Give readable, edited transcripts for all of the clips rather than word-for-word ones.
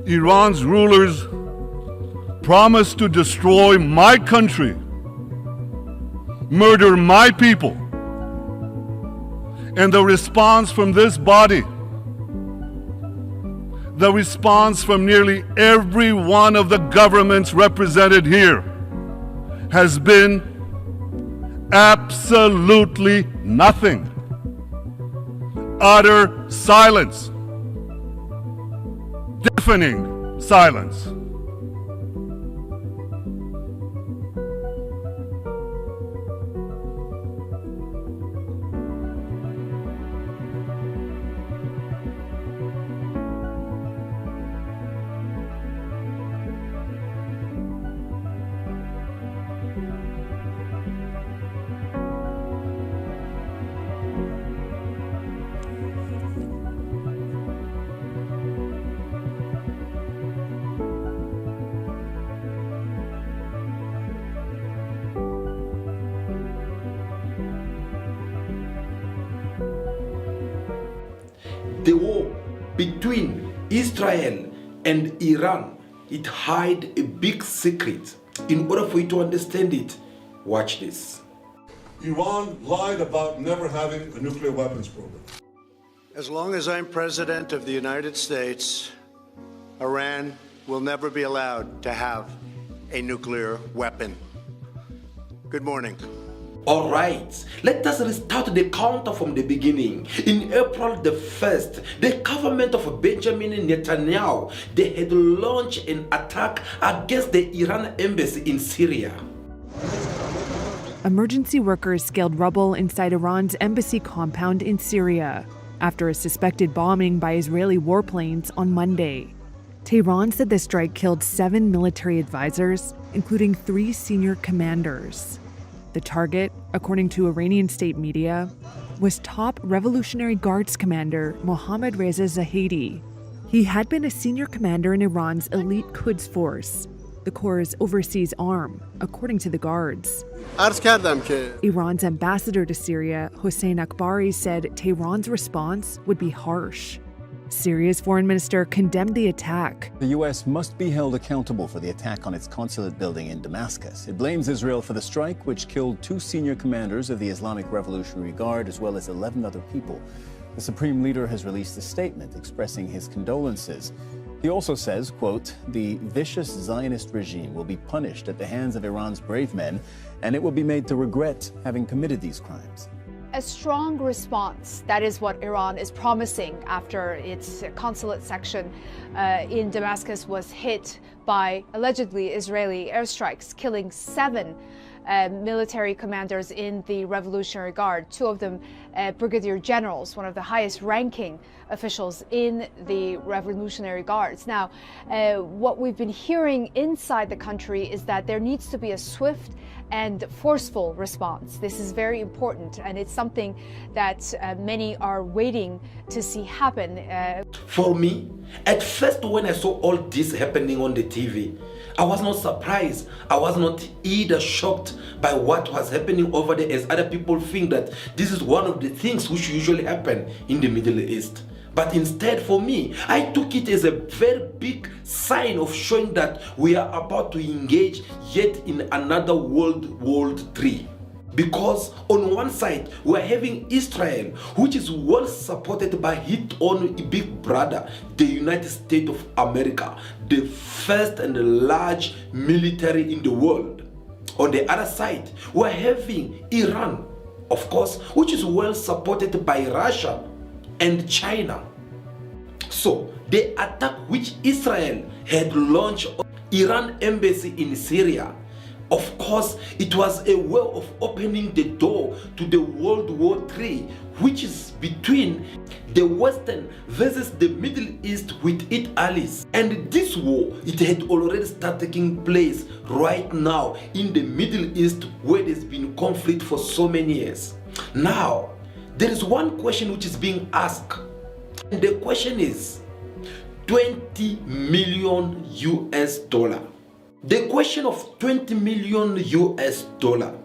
Iran's rulers promised to destroy my country, murder my people. And the response from this body, the response from nearly every one of the governments represented here, has been absolutely nothing. Utter silence. Deafening silence. The war between Israel and Iran, it hide a big secret. In order for you to understand it, watch this. Iran lied about never having a nuclear weapons program. As long as I'm president of the United States, Iran will never be allowed to have a nuclear weapon. Good morning. All right, let us restart the counter from the beginning. In April the 1st, the government of Benjamin Netanyahu, they had launched an attack against the Iran embassy in Syria. Emergency workers scaled rubble inside Iran's embassy compound in Syria after a suspected bombing by Israeli warplanes on Monday. Tehran said the strike killed 7 military advisors, including 3 senior commanders. The target, according to Iranian state media, was top Revolutionary Guards commander Mohammad Reza Zahedi. He had been a senior commander in Iran's elite Quds force, the Corps' overseas arm, according to the Guards. Iran's ambassador to Syria, Hossein Akbari, said Tehran's response would be harsh. Syria's foreign minister condemned the attack. The U.S. must be held accountable for the attack on its consulate building in Damascus. It blames Israel for the strike, which killed 2 senior commanders of the Islamic Revolutionary Guard, as well as 11 other people. The supreme leader has released a statement expressing his condolences. He also says, quote, "The vicious Zionist regime will be punished at the hands of Iran's brave men, and it will be made to regret having committed these crimes." A strong response. That is what Iran is promising after its consulate section in Damascus was hit by allegedly Israeli airstrikes, killing 7 military commanders in the Revolutionary Guard, 2 of them brigadier generals, one of the highest ranking officials in the Revolutionary Guards. Now, what we've been hearing inside the country is that there needs to be a swift and forceful response. This is very important, and it's something that many are waiting to see happen. For me, at first when I saw all this happening on the TV, I was not surprised. I was not either shocked by what was happening over there, as other people think that this is one of the things which usually happen in the Middle East. But instead, for me, I took it as a very big sign of showing that we are about to engage yet in another World War III. Because on one side, we're having Israel, which is well supported by its own big brother, the United States of America, the first and large military in the world. On the other side, we're having Iran, of course, which is well supported by Russia and China. So the attack which Israel had launched on Iran embassy in Syria, of course, it was a way of opening the door to the World War III, which is between the Western versus the Middle East with its allies. And this war, it had already started taking place right now in the Middle East, where there's been conflict for so many years. Now, there is one question which is being asked, and the question is 20 million US dollar. The question of 20 million US dollar.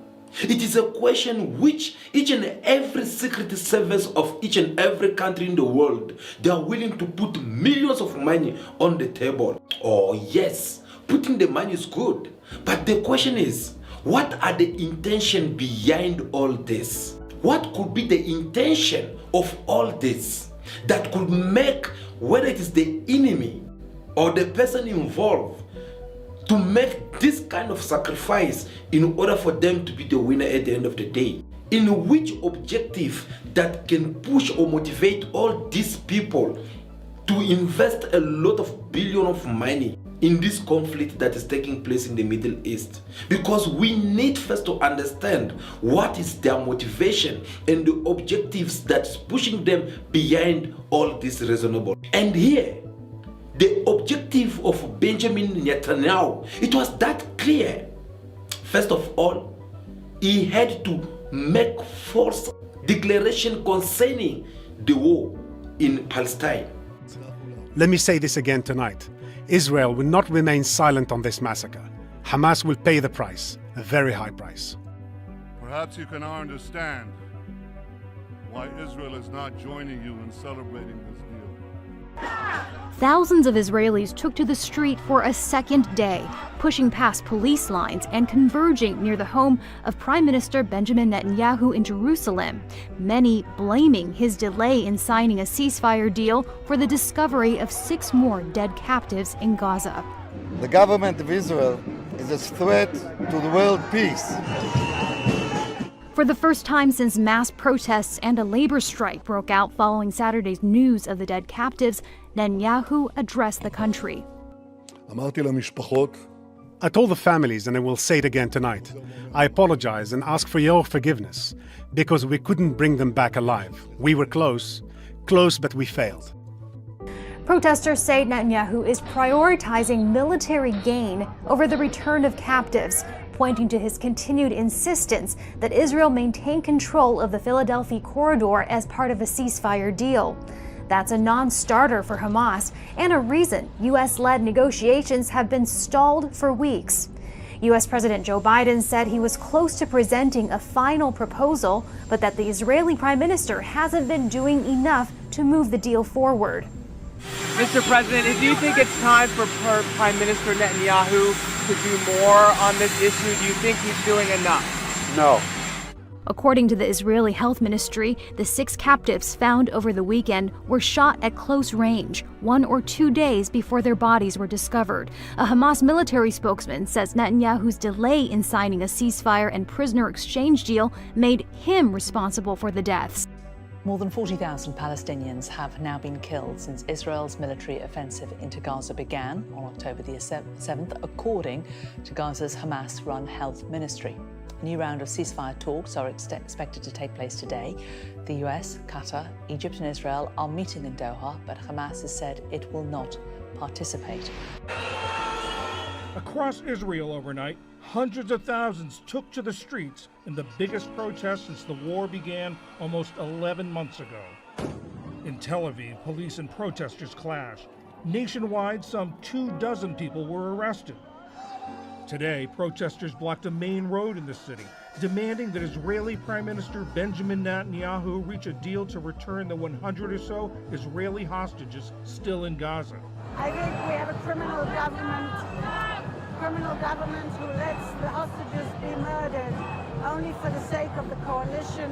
It is a question which each and every secret service of each and every country in the world, they are willing to put millions of money on the table. Oh yes, putting the money is good. But the question is, what are the intention behind all this? What could be the intention of all this that could make, whether it is the enemy or the person involved, to make this kind of sacrifice in order for them to be the winner at the end of the day? In which objective that can push or motivate all these people to invest a lot of billion of money in this conflict that is taking place in the Middle East? Because we need first to understand what is their motivation and the objectives that's pushing them behind all this reasonable. And here, the objective of Benjamin Netanyahu, it was that clear. First of all, he had to make false declaration concerning the war in Palestine. Let me say this again tonight. Israel will not remain silent on this massacre. Hamas will pay the price, a very high price. Perhaps you can now understand why Israel is not joining you in celebrating this deal. Thousands of Israelis took to the street for a second day, pushing past police lines and converging near the home of Prime Minister Benjamin Netanyahu in Jerusalem, many blaming his delay in signing a ceasefire deal for the discovery of 6 more dead captives in Gaza. The government of Israel is a threat to the world peace. For the first time since mass protests and a labor strike broke out following Saturday's news of the dead captives, Netanyahu addressed the country. I told the families, and I will say it again tonight, I apologize and ask for your forgiveness, because we couldn't bring them back alive. We were close, but we failed. Protesters say Netanyahu is prioritizing military gain over the return of captives, pointing to his continued insistence that Israel maintain control of the Philadelphia corridor as part of a ceasefire deal. That's a non-starter for Hamas and a reason U.S.-led negotiations have been stalled for weeks. U.S. President Joe Biden said he was close to presenting a final proposal, but that the Israeli Prime Minister hasn't been doing enough to move the deal forward. Mr. President, do you think it's time for Prime Minister Netanyahu to do more on this issue? Do you think he's doing enough? No. According to the Israeli Health Ministry, the 6 captives found over the weekend were shot at close range, 1 or 2 days before their bodies were discovered. A Hamas military spokesman says Netanyahu's delay in signing a ceasefire and prisoner exchange deal made him responsible for the deaths. More than 40,000 Palestinians have now been killed since Israel's military offensive into Gaza began on October the 7th, according to Gaza's Hamas-run health ministry. A new round of ceasefire talks are expected to take place today. The US, Qatar, Egypt and Israel are meeting in Doha, but Hamas has said it will not participate. Across Israel overnight, hundreds of thousands took to the streets in the biggest protest since the war began almost 11 months ago. In Tel Aviv, police and protesters clashed. Nationwide, some 24 people were arrested. Today, protesters blocked a main road in the city, demanding that Israeli Prime Minister Benjamin Netanyahu reach a deal to return the 100 or so Israeli hostages still in Gaza. I think we have a criminal government who lets the hostages be murdered only for the sake of the coalition.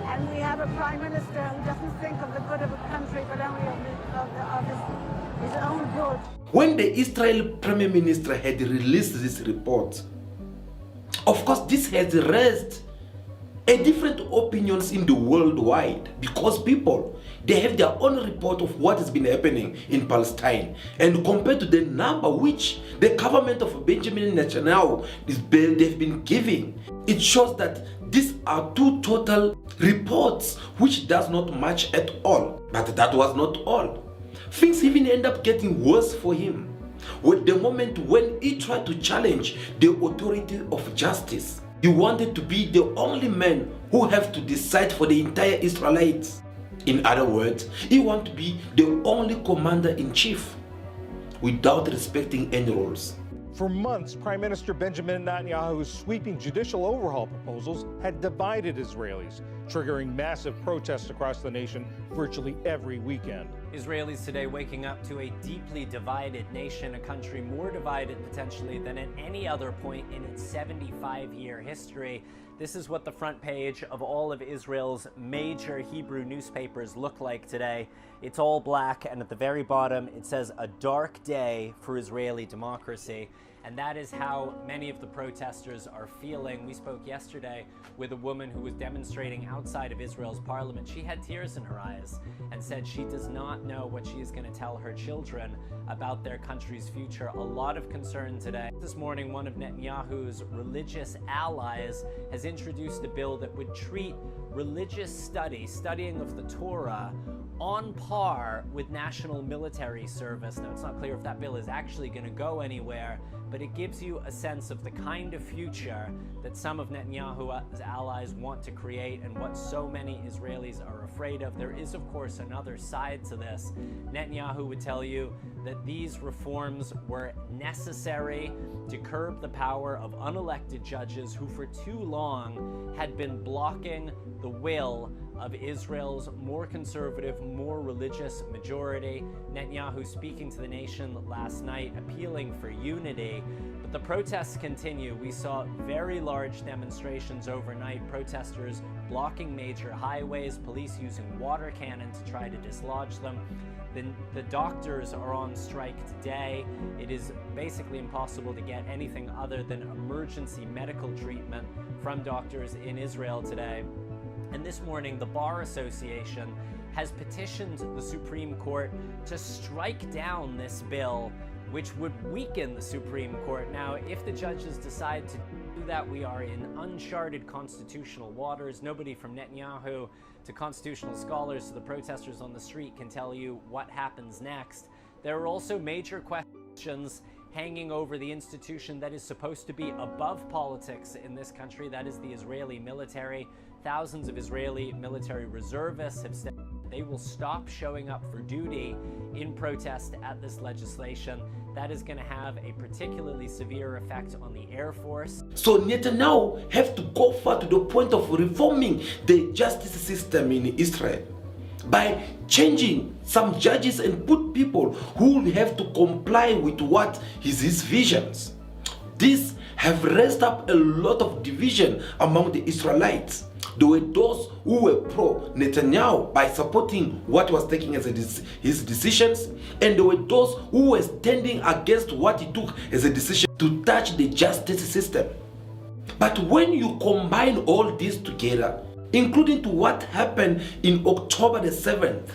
And we have a Prime Minister who doesn't think of the good of a country, but only of his own good. When the Israeli Prime Minister had released this report, of course this has raised a different opinions in the worldwide, because people, they have their own report of what has been happening in Palestine, and compared to the number which the government of Benjamin Netanyahu they've been giving, it shows that these are 2 total reports which does not match at all. But that was not all. Things even end up getting worse for him. With the moment when he tried to challenge the authority of justice, he wanted to be the only man who have to decide for the entire Israelites. In other words, he wanted to be the only commander-in-chief without respecting any rules. For months, Prime Minister Benjamin Netanyahu's sweeping judicial overhaul proposals had divided Israelis, triggering massive protests across the nation virtually every weekend. Israelis today waking up to a deeply divided nation, a country more divided potentially than at any other point in its 75-year history. This is what the front page of all of Israel's major Hebrew newspapers look like today. It's all black, and at the very bottom it says, "A dark day for Israeli democracy." And that is how many of the protesters are feeling. We spoke yesterday with a woman who was demonstrating outside of Israel's parliament. She had tears in her eyes and said she does not know what she is going to tell her children about their country's future. A lot of concern today. This morning, one of Netanyahu's religious allies has introduced a bill that would treat religious studying of the Torah, on par with national military service. Now, it's not clear if that bill is actually going to go anywhere, but it gives you a sense of the kind of future that some of Netanyahu's allies want to create and what so many Israelis are afraid of. There is, of course, another side to this. Netanyahu would tell you that these reforms were necessary to curb the power of unelected judges who for too long had been blocking the will of Israel's more conservative, more religious majority. Netanyahu speaking to the nation last night, appealing for unity. But the protests continue. We saw very large demonstrations overnight, protesters blocking major highways, police using water cannon to try to dislodge them. The doctors are on strike today. It is basically impossible to get anything other than emergency medical treatment from doctors in Israel today. And this morning, the Bar Association has petitioned the Supreme Court to strike down this bill, which would weaken the Supreme Court. Now, if the judges decide to do that, we are in uncharted constitutional waters. Nobody from Netanyahu to constitutional scholars to the protesters on the street can tell you what happens next. There are also major questions hanging over the institution that is supposed to be above politics in this country. That is the Israeli military. Thousands of Israeli military reservists have said they will stop showing up for duty in protest at this legislation. That is going to have a particularly severe effect on the Air Force. So Netanyahu have to go far to the point of reforming the justice system in Israel by changing some judges and put people who will have to comply with what is his visions. This have raised up a lot of division among the Israelites. There were those who were pro-Netanyahu by supporting what was taking as his decisions, and there were those who were standing against what he took as a decision to touch the justice system. But when you combine all this together, including to what happened in October the 7th,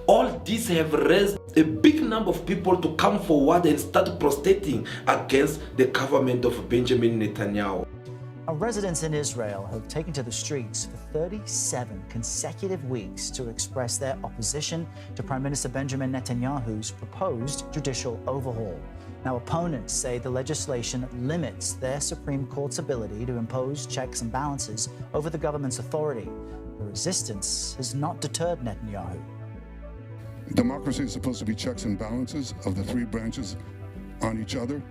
all these have raised a big number of people to come forward and start protesting against the government of Benjamin Netanyahu. Our residents in Israel have taken to the streets for 37 consecutive weeks to express their opposition to Prime Minister Benjamin Netanyahu's proposed judicial overhaul. Now, opponents say the legislation limits their Supreme Court's ability to impose checks and balances over the government's authority. The resistance has not deterred Netanyahu. Democracy is supposed to be checks and balances of the three branches on each other.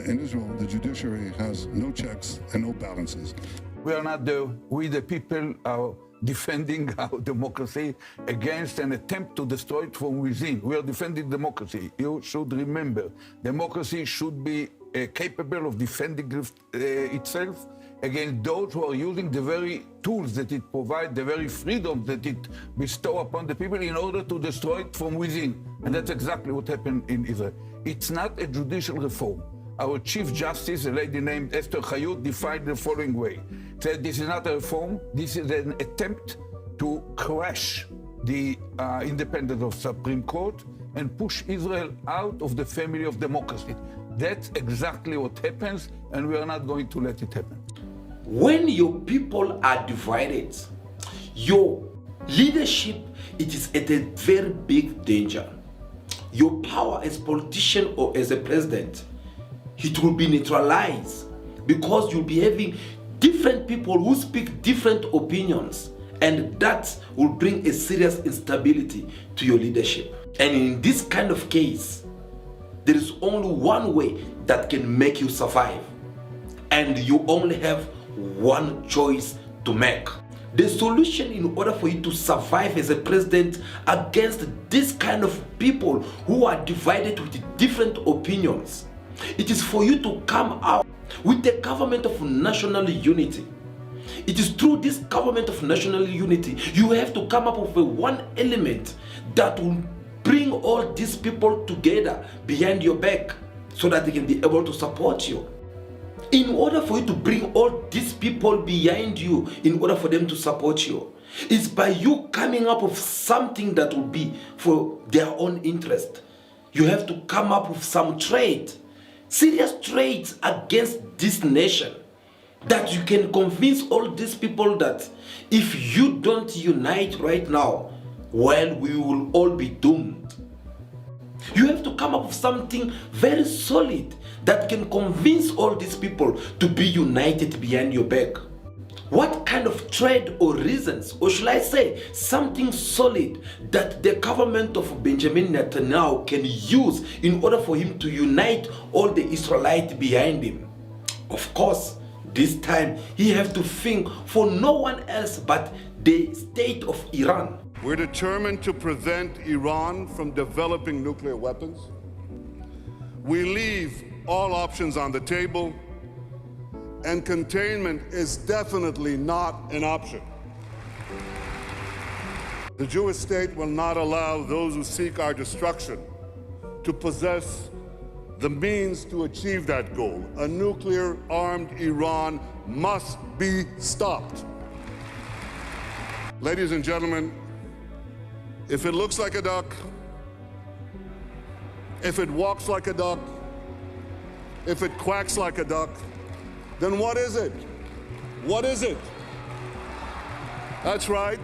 In Israel, the judiciary has no checks and no balances. We are not there. We, the people, are defending our democracy against an attempt to destroy it from within. We are defending democracy. You should remember, democracy should be capable of defending itself against those who are using the very tools that it provides, the very freedom that it bestows upon the people in order to destroy it from within. And that's exactly what happened in Israel. It's not a judicial reform. Our Chief Justice, a lady named Esther Hayut, defined the following way. Said this is not a reform, this is an attempt to crash the independence of Supreme Court and push Israel out of the family of democracy. That's exactly what happens, and we are not going to let it happen. When your people are divided, your leadership, it is at a very big danger. Your power as politician or as a president, it will be neutralized because you'll be having different people who speak different opinions, and that will bring a serious instability to your leadership. And in this kind of case, there is only one way that can make you survive. And you only have one choice to make. The solution in order for you to survive as a president against this kind of people who are divided with different opinions, it is for you to come out with a government of national unity. It is through this government of national unity you have to come up with one element that will bring all these people together behind your back so that they can be able to support you. In order for you to bring all these people behind you, in order for them to support you, it's by you coming up with something that will be for their own interest. You have to come up with some trade, serious trades against this nation, that you can convince all these people that if you don't unite right now, well, we will all be doomed. You have to come up with something very solid that can convince all these people to be united behind your back. What kind of trade or reasons, or should I say something solid that the government of Benjamin Netanyahu can use in order for him to unite all the Israelites behind him? Of course, this time he has to think for no one else but the state of Iran. We're determined to prevent Iran from developing nuclear weapons. We leave all options on the table, and containment is definitely not an option. The Jewish state will not allow those who seek our destruction to possess the means to achieve that goal. A nuclear-armed Iran must be stopped. Ladies and gentlemen, if it looks like a duck, if it walks like a duck, if it quacks like a duck, then what is it? What is it? That's right.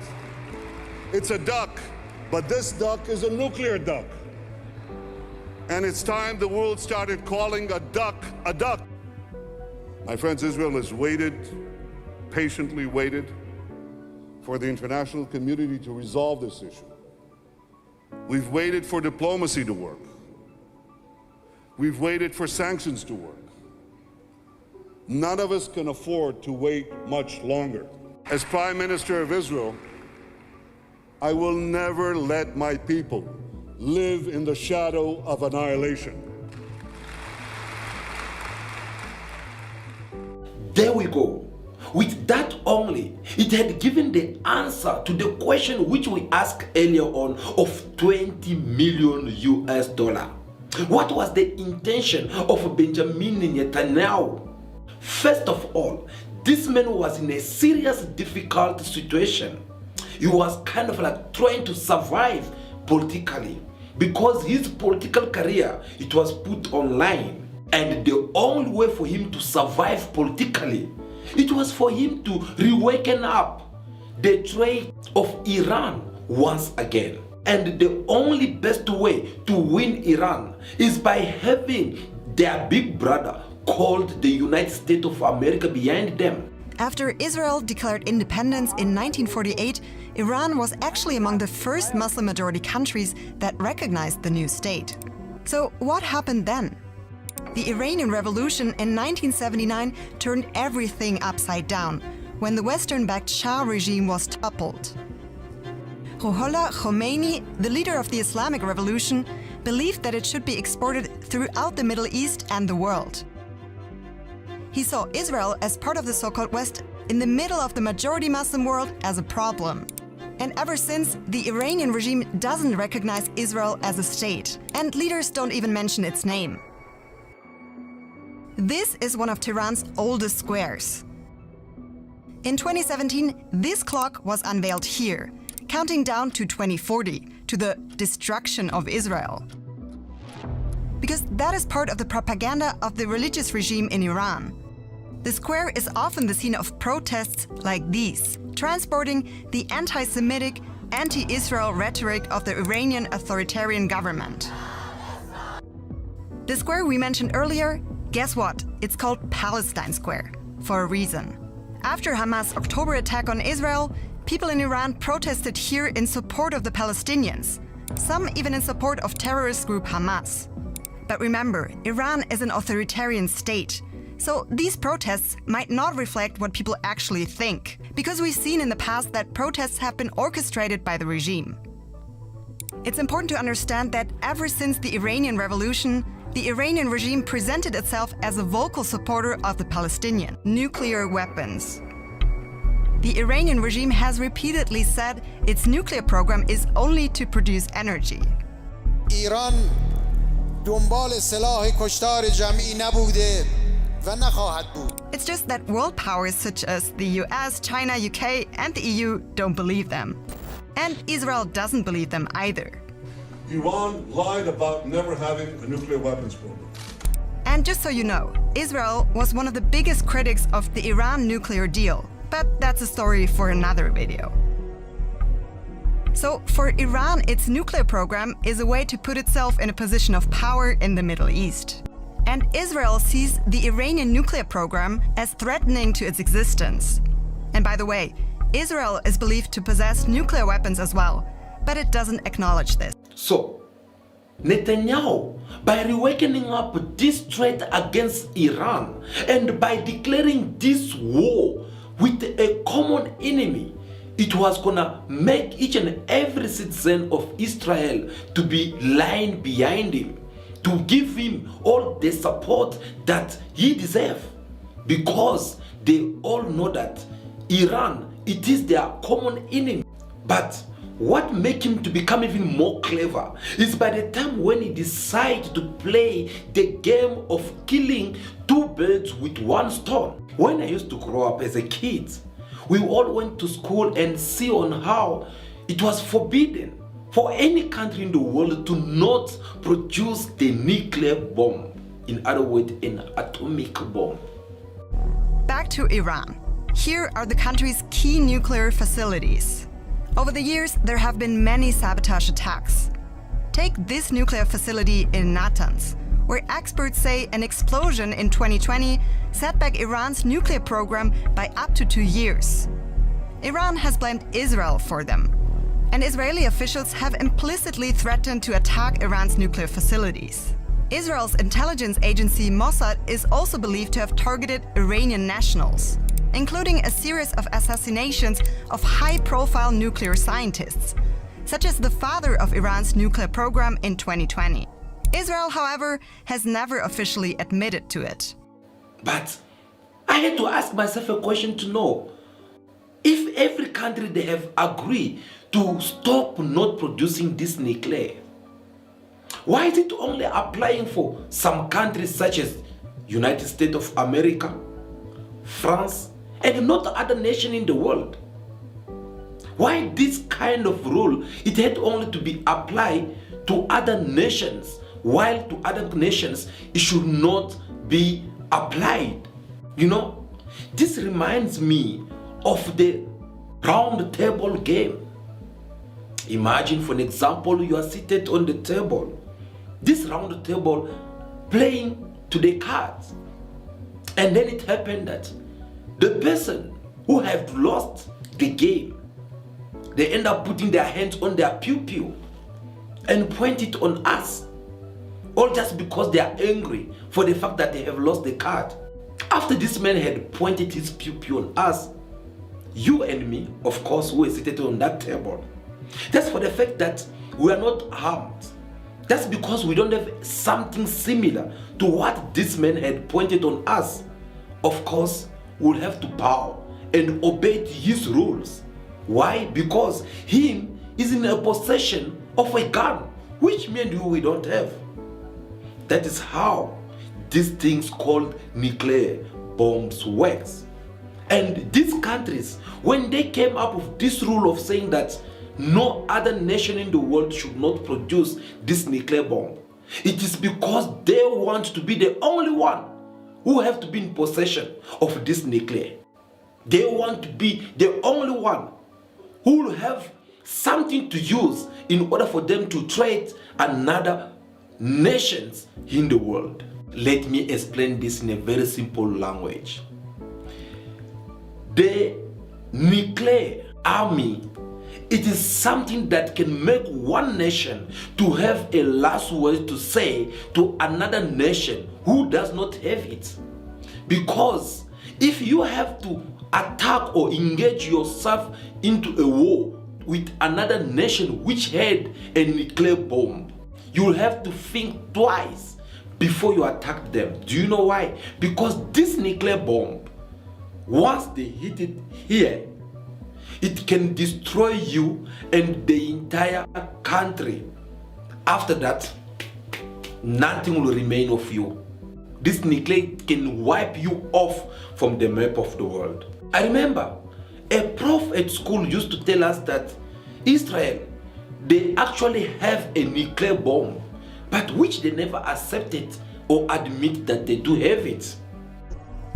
It's a duck, but this duck is a nuclear duck. And it's time the world started calling a duck a duck. My friends, Israel has waited, patiently waited, for the international community to resolve this issue. We've waited for diplomacy to work. We've waited for sanctions to work. None of us can afford to wait much longer. As Prime Minister of Israel, I will never let my people live in the shadow of annihilation. There we go. With that only, it had given the answer to the question which we asked earlier on of 20 million US dollar. What was the intention of Benjamin Netanyahu? First of all, this man was in a serious, difficult situation. He was kind of like trying to survive politically because his political career, it was put online. And the only way for him to survive politically, it was for him to reawaken up the trade of Iran once again. And the only best way to win Iran is by having their big brother called the United States of America behind them. After Israel declared independence in 1948, Iran was actually among the first Muslim-majority countries that recognized the new state. So what happened then? The Iranian Revolution in 1979 turned everything upside down when the Western-backed Shah regime was toppled. Ruhollah Khomeini, the leader of the Islamic Revolution, believed that it should be exported throughout the Middle East and the world. He saw Israel as part of the so-called West in the middle of the majority Muslim world as a problem. And ever since, the Iranian regime doesn't recognize Israel as a state, and leaders don't even mention its name. This is one of Tehran's oldest squares. In 2017, this clock was unveiled here, counting down to 2040, to the destruction of Israel. Because that is part of the propaganda of the religious regime in Iran. The square is often the scene of protests like these, transporting the anti-Semitic, anti-Israel rhetoric of the Iranian authoritarian government. The square we mentioned earlier, guess what? It's called Palestine Square, for a reason. After Hamas' October attack on Israel, people in Iran protested here in support of the Palestinians, some even in support of terrorist group Hamas. But remember, Iran is an authoritarian state. So these protests might not reflect what people actually think, because we've seen in the past that protests have been orchestrated by the regime. It's important to understand that ever since the Iranian Revolution, the Iranian regime presented itself as a vocal supporter of the Palestinian nuclear weapons. The Iranian regime has repeatedly said its nuclear program is only to produce energy. ایران دنبال سلاح کشتار جمعی نبوده و نخواهد بود. It's just that world powers such as the US, China, UK, and the EU don't believe them. And Israel doesn't believe them either. Iran lied about never having a nuclear weapons program. And just so you know, Israel was one of the biggest critics of the Iran nuclear deal. But that's a story for another video. So for Iran, its nuclear program is a way to put itself in a position of power in the Middle East. And Israel sees the Iranian nuclear program as threatening to its existence. And by the way, Israel is believed to possess nuclear weapons as well, but it doesn't acknowledge this. So, Netanyahu, by reawakening up this threat against Iran and by declaring this war with a common enemy, it was gonna make each and every citizen of Israel to be lying behind him, to give him all the support that he deserves, because they all know that Iran, it is their common enemy. But what makes him to become even more clever is by the time when he decides to play the game of killing two birds with one stone. When I used to grow up as a kid, we all went to school and see on how it was forbidden for any country in the world to not produce the nuclear bomb. In other words, an atomic bomb. Back to Iran. Here are the country's key nuclear facilities. Over the years, there have been many sabotage attacks. Take this nuclear facility in Natanz, where experts say an explosion in 2020 set back Iran's nuclear program by up to 2 years. Iran has blamed Israel for them, and Israeli officials have implicitly threatened to attack Iran's nuclear facilities. Israel's intelligence agency Mossad is also believed to have targeted Iranian nationals, including a series of assassinations of high-profile nuclear scientists, such as the father of Iran's nuclear program in 2020. Israel, however, has never officially admitted to it. But I had to ask myself a question to know, if every country they have agreed to stop not producing this nuclear, why is it only applying for some countries such as United States of America, France, and not other nations in the world? Why this kind of rule? It had only to be applied to other nations, while to other nations it should not be applied. You know, this reminds me of the round table game. Imagine, for an example, you are seated on the table, this round table playing to the cards, and then it happened that the person who have lost the game, they end up putting their hands on their pew and point it on us, all just because they are angry for the fact that they have lost the card. After this man had pointed his pew on us, you and me, of course, who were seated on that table, that's for the fact that we are not harmed. That's because we don't have something similar to what this man had pointed on us. Of course, we'll have to bow and obey his rules. Why? Because him is in a possession of a gun, which me and you, we don't have. That is how these things called nuclear bombs works. And these countries, when they came up with this rule of saying that no other nation in the world should not produce this nuclear bomb, it is because they want to be the only one who have to be in possession of this nuclear. They want to be the only one who will have something to use in order for them to threat another nations in the world. Let me explain this in a very simple language. The nuclear army it is something that can make one nation to have a last word to say to another nation who does not have it. Because if you have to attack or engage yourself into a war with another nation which had a nuclear bomb, you'll have to think twice before you attack them. Do you know why? Because this nuclear bomb, once they hit it here, it can destroy you and the entire country. After that, nothing will remain of you. This nuclear can wipe you off from the map of the world. I remember a prof at school used to tell us that Israel, they actually have a nuclear bomb, but which they never accepted or admit that they do have it.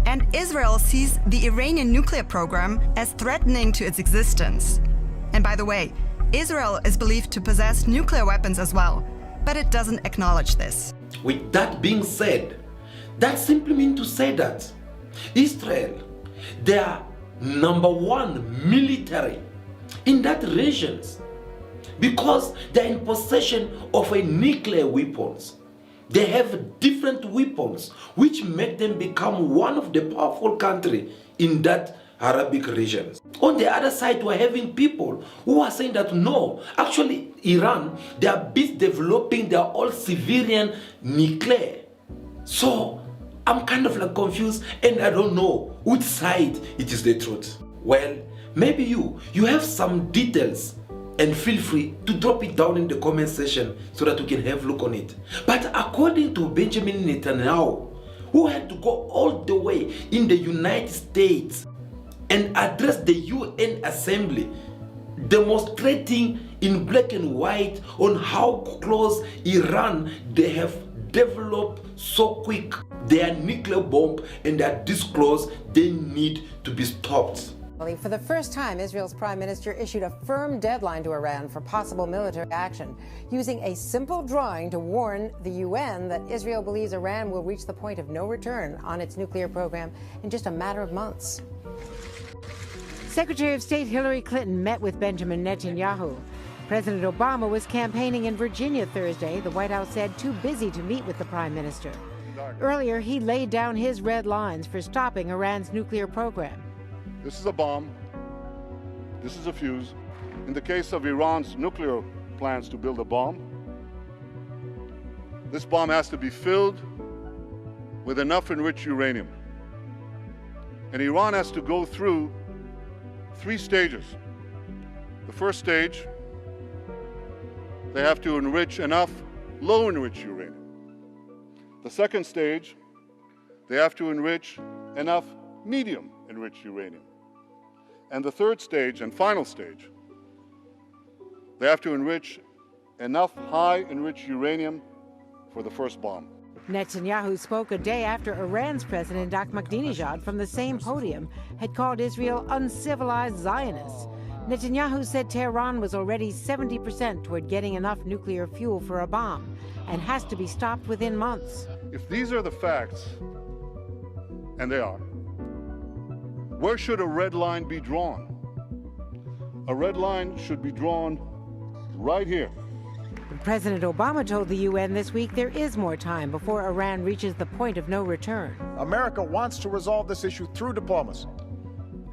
And Israel sees the Iranian nuclear program as threatening to its existence. And by the way, Israel is believed to possess nuclear weapons as well, but it doesn't acknowledge this. With that being said, that simply means to say that Israel, they are #1 military in that region because they're in possession of a nuclear weapons. They have different weapons which make them become one of the powerful countries in that Arabic region. On the other side, we're having people who are saying that no, actually Iran, they are busy developing their all civilian nuclear. So I'm kind of like confused and I don't know which side it is the truth. Well, maybe you have some details, and feel free to drop it down in the comment section so that we can have a look on it. But according to Benjamin Netanyahu, who had to go all the way in the United States and address the UN Assembly, demonstrating in black and white on how close Iran they have developed so quick their nuclear bomb and they are this close, they need to be stopped. For the first time, Israel's prime minister issued a firm deadline to Iran for possible military action, using a simple drawing to warn the UN that Israel believes Iran will reach the point of no return on its nuclear program in just a matter of months. Secretary of State Hillary Clinton met with Benjamin Netanyahu. President Obama was campaigning in Virginia Thursday. The White House said too busy to meet with the prime minister. Earlier, he laid down his red lines for stopping Iran's nuclear program. This is a bomb. This is a fuse. In the case of Iran's nuclear plans to build a bomb, this bomb has to be filled with enough enriched uranium. And Iran has to go through 3 stages. The first stage, they have to enrich enough low enriched uranium. The second stage, they have to enrich enough medium enriched uranium. And the third stage and final stage, they have to enrich enough high enriched uranium for the first bomb. Netanyahu spoke a day after Iran's President Ahmadinejad from the same podium had called Israel uncivilized Zionists. Netanyahu said Tehran was already 70% toward getting enough nuclear fuel for a bomb and has to be stopped within months. If these are the facts, and they are, where should a red line be drawn? A red line should be drawn right here. President Obama told the UN this week there is more time before Iran reaches the point of no return. America wants to resolve this issue through diplomacy,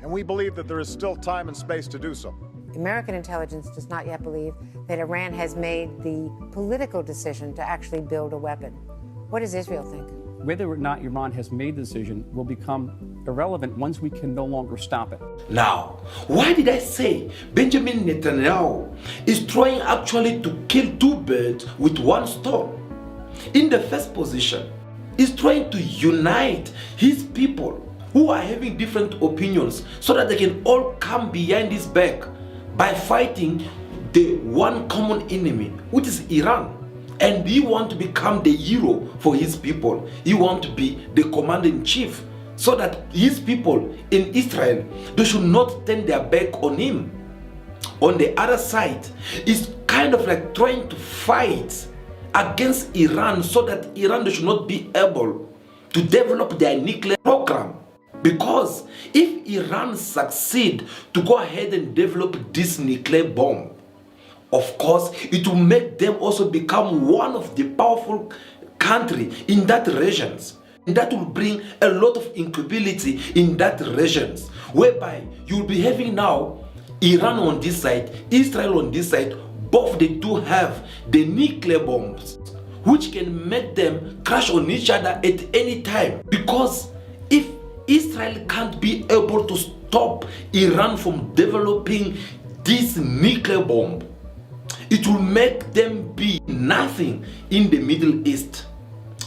and we believe that there is still time and space to do so. American intelligence does not yet believe that Iran has made the political decision to actually build a weapon. What does Israel think? Whether or not Iran has made the decision will become irrelevant once we can no longer stop it. Now, why did I say Benjamin Netanyahu is trying actually to kill 2 birds with 1 stone? In the first position, he's trying to unite his people who are having different opinions so that they can all come behind his back by fighting the one common enemy, which is Iran. And he wants to become the hero for his people. He wants to be the commander-in-chief so that his people in Israel, they should not turn their back on him. On the other side, he's kind of like trying to fight against Iran so that Iran should not be able to develop their nuclear program. Because if Iran succeed to go ahead and develop this nuclear bomb, of course, it will make them also become one of the powerful country in that regions. And that will bring a lot of instability in that regions, whereby you'll be having now Iran on this side, Israel on this side. Both they do have the nuclear bombs, which can make them crash on each other at any time. Because if Israel can't be able to stop Iran from developing this nuclear bomb, it will make them be nothing in the Middle East.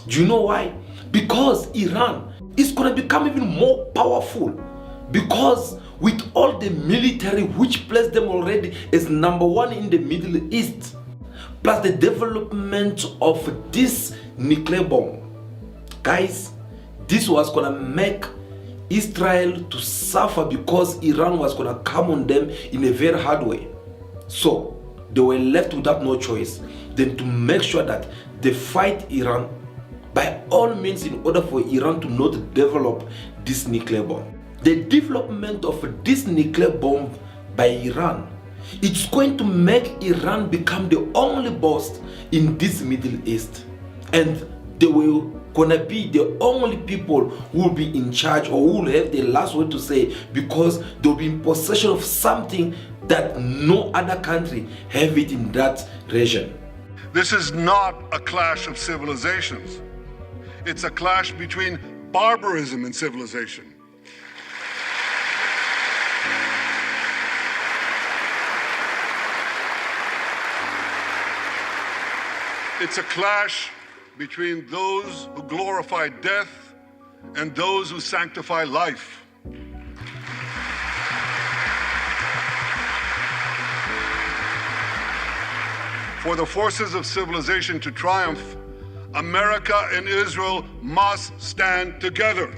Do you know why? Because Iran is going to become even more powerful. Because with all the military which placed them already as #1 in the Middle East, plus the development of this nuclear bomb, guys, this was going to make Israel to suffer, because Iran was going to come on them in a very hard way. So they were left without no choice than to make sure that they fight Iran by all means in order for Iran to not develop this nuclear bomb. The development of this nuclear bomb by Iran, it's going to make Iran become the only boss in this Middle East. And they will gonna be the only people who will be in charge, or who will have the last word to say, because they'll be in possession of something that no other country have it in that region. This is not a clash of civilizations. It's a clash between barbarism and civilization. It's a clash between those who glorify death and those who sanctify life. For the forces of civilization to triumph, America and Israel must stand together.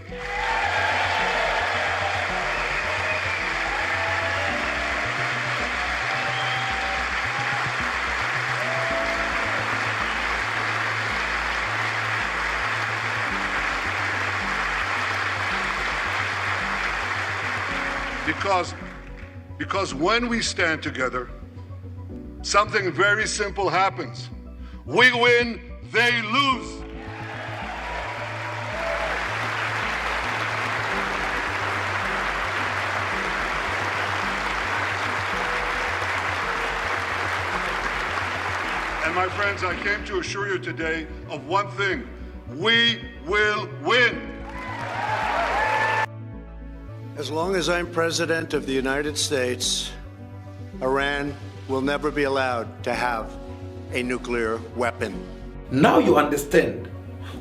Because when we stand together, something very simple happens. We win, they lose. And my friends, I came to assure you today of one thing: we will win. As long as I'm President of the United States, Iran will never be allowed to have a nuclear weapon. Now you understand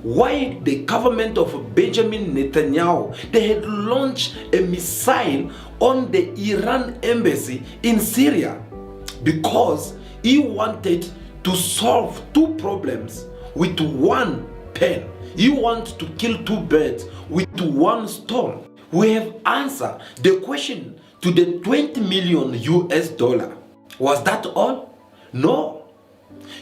why the government of Benjamin Netanyahu, they had launched a missile on the Iran embassy in Syria, because he wanted to solve two problems with one pen. He wants to kill two birds with one stone. We have answered the question to the $20 million US. Was that all? No.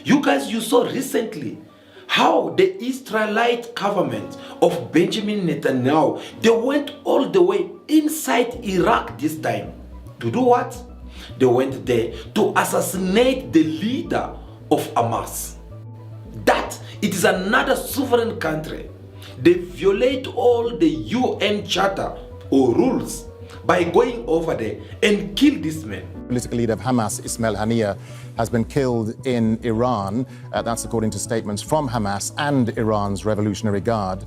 You guys, you saw recently how the Israelite government of Benjamin Netanyahu, they went all the way inside Iraq this time. To do what? They went there to assassinate the leader of Hamas. That it is another sovereign country. They violate all the UN charter or rules by going over there and kill this man. Political leader of Hamas, Ismail Haniyeh, has been killed in Iran. That's according to statements from Hamas and Iran's Revolutionary Guard.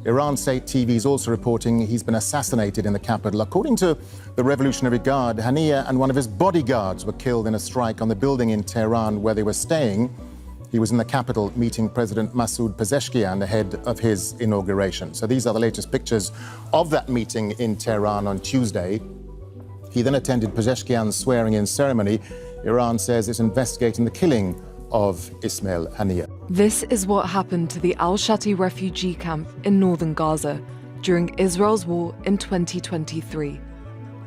Iran state TV is also reporting he's been assassinated in the capital. According to the Revolutionary Guard, Haniyeh and one of his bodyguards were killed in a strike on the building in Tehran where they were staying. He was in the capital meeting President Masoud Pezeshkian ahead of his inauguration. So these are the latest pictures of that meeting in Tehran on Tuesday. He then attended Pezeshkian's swearing-in ceremony. Iran says it's investigating the killing of Ismail Haniyeh. This is what happened to the al-Shati refugee camp in northern Gaza during Israel's war in 2023.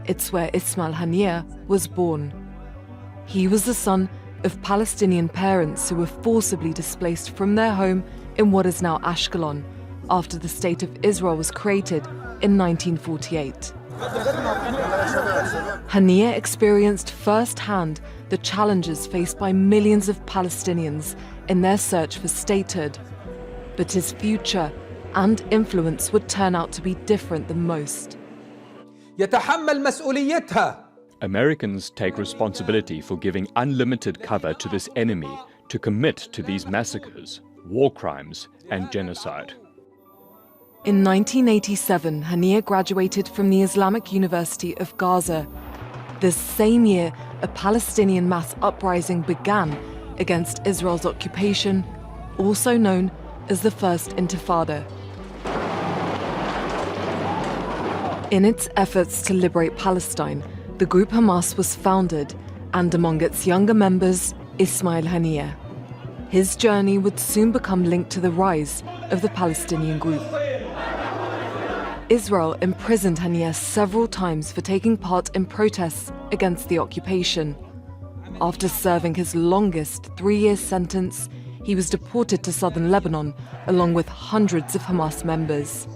It's where Ismail Haniyeh was born. He was the son of Palestinian parents who were forcibly displaced from their home in what is now Ashkelon after the State of Israel was created in 1948. Haniyeh experienced firsthand the challenges faced by millions of Palestinians in their search for statehood. But his future and influence would turn out to be different than most. Americans take responsibility for giving unlimited cover to this enemy to commit to these massacres, war crimes, and genocide. In 1987, Haniyeh graduated from the Islamic University of Gaza. This same year, a Palestinian mass uprising began against Israel's occupation, also known as the First Intifada. In its efforts to liberate Palestine, the group Hamas was founded, and among its younger members, Ismail Haniyeh. His journey would soon become linked to the rise of the Palestinian group. Israel imprisoned Haniyeh several times for taking part in protests against the occupation. After serving his longest 3-year sentence, he was deported to southern Lebanon along with hundreds of Hamas members.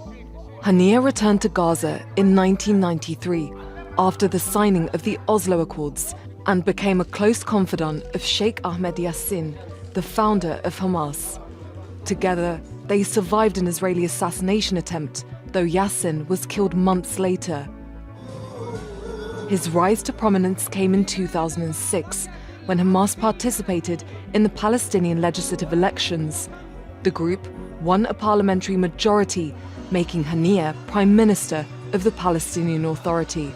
Haniyeh returned to Gaza in 1993 after the signing of the Oslo Accords and became a close confidant of Sheikh Ahmed Yassin, the founder of Hamas. Together, they survived an Israeli assassination attempt, though Yassin was killed months later. His rise to prominence came in 2006, when Hamas participated in the Palestinian legislative elections. The group won a parliamentary majority, making Haniyeh Prime Minister of the Palestinian Authority.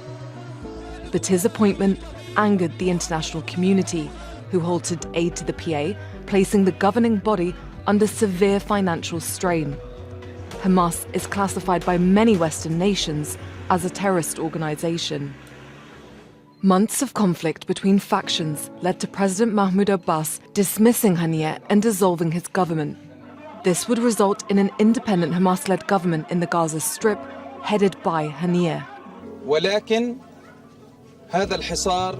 But his appointment angered the international community, who halted aid to the PA, placing the governing body under severe financial strain. Hamas is classified by many Western nations as a terrorist organization. Months of conflict between factions led to President Mahmoud Abbas dismissing Haniyeh and dissolving his government. This would result in an independent Hamas-led government in the Gaza Strip, headed by Haniyeh.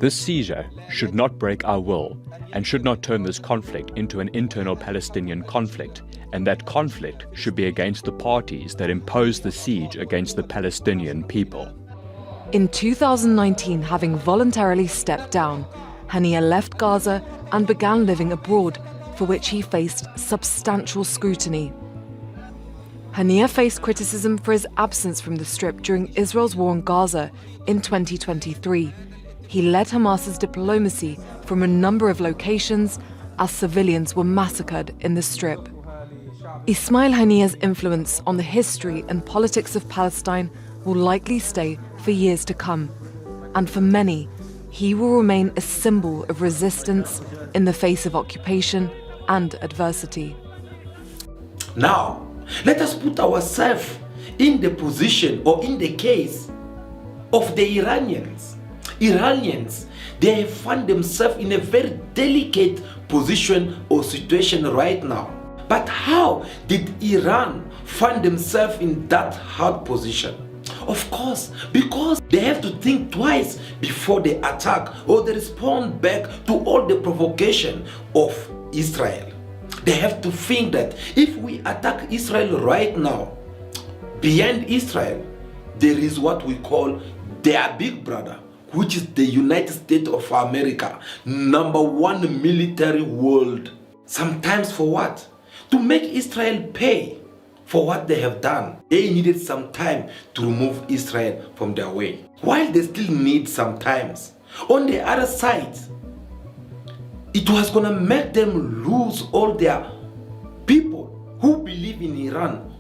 This seizure should not break our will and should not turn this conflict into an internal Palestinian conflict, and that conflict should be against the parties that impose the siege against the Palestinian people. In 2019, having voluntarily stepped down, Haniyeh left Gaza and began living abroad, for which he faced substantial scrutiny. Haniyeh faced criticism for his absence from the Strip during Israel's war on Gaza in 2023. He led Hamas's diplomacy from a number of locations as civilians were massacred in the Strip. Ismail Haniyeh's influence on the history and politics of Palestine will likely stay for years to come, and for many, he will remain a symbol of resistance in the face of occupation and adversity. Now, let us put ourselves in the position or in the case of the Iranians. Iranians, they find themselves in a very delicate position or situation right now. But how did Iran find themselves in that hard position? Of course, because they have to think twice before they attack or they respond back to all the provocation of Israel. They have to think that if we attack Israel right now, behind Israel, there is what we call their big brother, which is the United States of America, #1 military world. Sometimes for what? To make Israel pay for what they have done. They needed some time to remove Israel from their way, while they still need some time. On the other side, it was going to make them lose all their people who believe in Iran,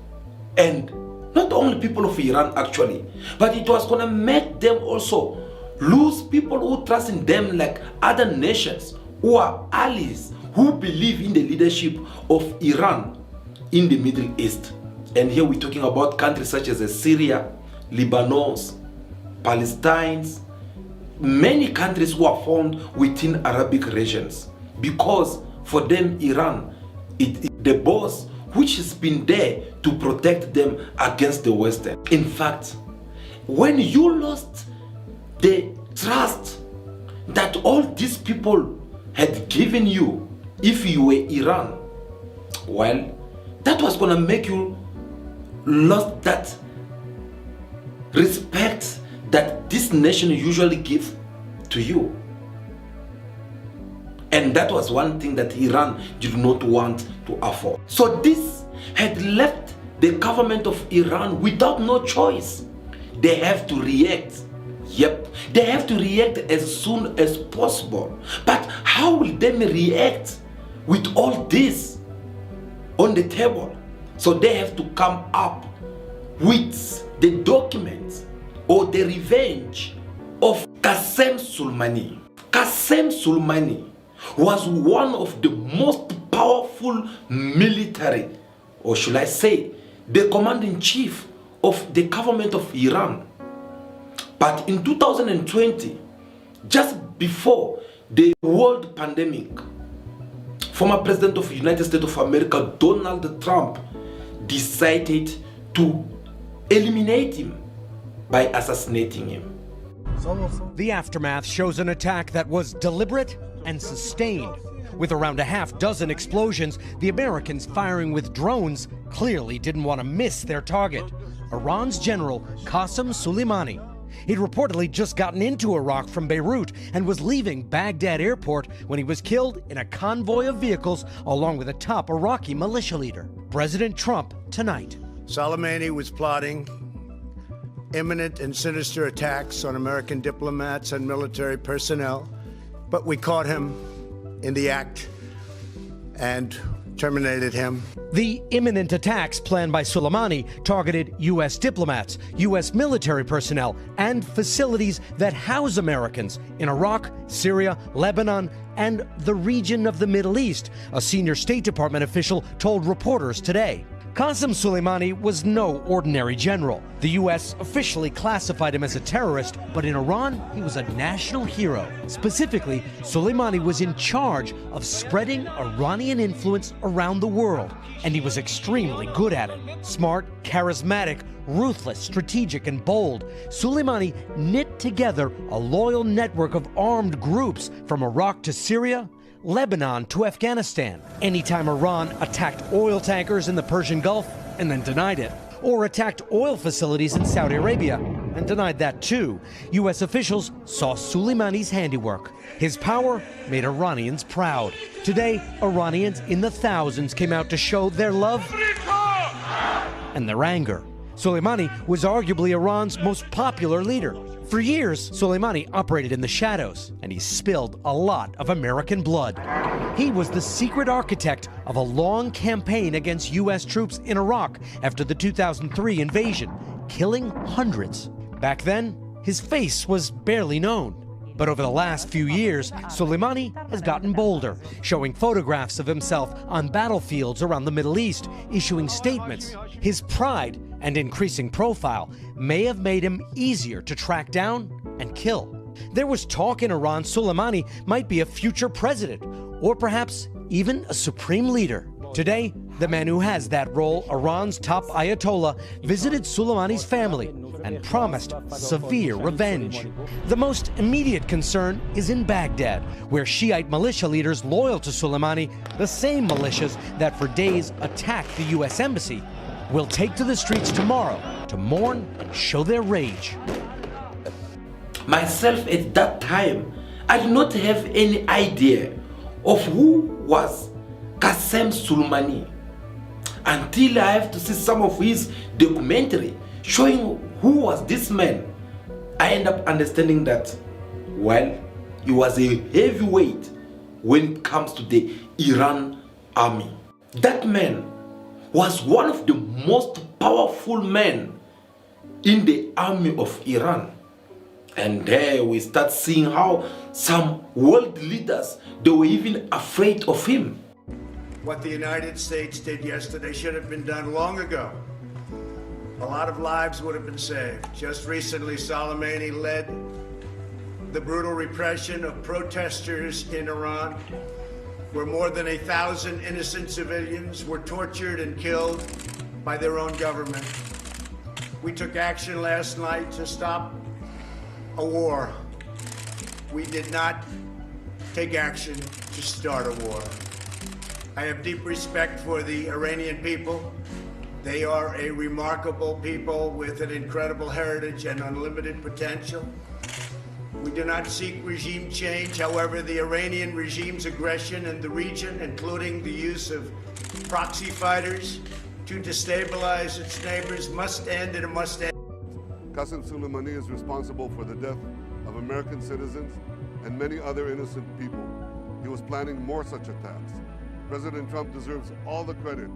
and not only people of Iran actually, but it was going to make them also lose people who trust in them, like other nations who are allies, who believe in the leadership of Iran in the Middle East. And here we're talking about countries such as Syria, Lebanon, Palestine, many countries who are found within Arabic regions, because for them Iran is the boss which has been there to protect them against the Western. In fact, when you lost the trust that all these people had given you, if you were Iran, well, that was going to make you lost that respect that this nation usually give to you. And that was one thing that Iran did not want to afford. So this had left the government of Iran without no choice. They have to react. Yep, they have to react as soon as possible. But how will they react with all this on the table? So they have to come up with the documents or the revenge of Qasem Soleimani. Qasem Soleimani was one of the most powerful military, or should I say, the commander-in-chief of the government of Iran. But in 2020, just before the world pandemic, former President of the United States of America, Donald Trump, decided to eliminate him by assassinating him. The aftermath shows an attack that was deliberate and sustained. With around a half dozen explosions, the Americans firing with drones clearly didn't want to miss their target, Iran's General Qasem Soleimani. He'd reportedly just gotten into Iraq from Beirut and was leaving Baghdad airport when he was killed in a convoy of vehicles along with a top Iraqi militia leader. President Trump tonight. Soleimani was plotting imminent and sinister attacks on American diplomats and military personnel, but we caught him in the act and terminated him. The imminent attacks planned by Soleimani targeted U.S. diplomats, U.S. military personnel, and facilities that house Americans in Iraq, Syria, Lebanon, and the region of the Middle East, a senior State Department official told reporters today. Qasem Soleimani was no ordinary general. The U.S. officially classified him as a terrorist, but in Iran, he was a national hero. Specifically, Soleimani was in charge of spreading Iranian influence around the world, and he was extremely good at it. Smart, charismatic, ruthless, strategic, and bold, Soleimani knit together a loyal network of armed groups from Iraq to Syria, Lebanon to Afghanistan. Anytime Iran attacked oil tankers in the Persian Gulf and then denied it, or attacked oil facilities in Saudi Arabia and denied that too, U.S. officials saw Soleimani's handiwork. His power made Iranians proud. Today, Iranians in the thousands came out to show their love and their anger. Soleimani was arguably Iran's most popular leader. For years, Soleimani operated in the shadows, and he spilled a lot of American blood. He was the secret architect of a long campaign against U.S. troops in Iraq after the 2003 invasion, killing hundreds. Back then, his face was barely known. But over the last few years, Soleimani has gotten bolder, showing photographs of himself on battlefields around the Middle East, issuing statements. His pride and increasing profile may have made him easier to track down and kill. There was talk in Iran Soleimani might be a future president, or perhaps even a supreme leader. Today, the man who has that role, Iran's top Ayatollah, visited Soleimani's family and promised severe revenge. The most immediate concern is in Baghdad, where Shiite militia leaders loyal to Soleimani, the same militias that for days attacked the U.S. embassy, will take to the streets tomorrow to mourn and show their rage. Myself at that time, I did not have any idea of who was Qasem Soleimani until I have to see some of his documentary showing who was this man. I end up understanding that, well, he was a heavyweight when it comes to the Iran army. That man was one of the most powerful men in the army of Iran. And there we start seeing how some world leaders, they were even afraid of him. What the United States did yesterday should have been done long ago. A lot of lives would have been saved. Just recently, Soleimani led the brutal repression of protesters in Iran, where more than 1,000 innocent civilians were tortured and killed by their own government. We took action last night to stop a war. We did not take action to start a war. I have deep respect for the Iranian people They are a remarkable people with an incredible heritage and unlimited potential. We do not seek regime change. However, the Iranian regime's aggression in the region, including the use of proxy fighters to destabilize its neighbors, must end, and it must end. Qasem Soleimani is responsible for the death of American citizens and many other innocent people. He was planning more such attacks. President Trump deserves all the credit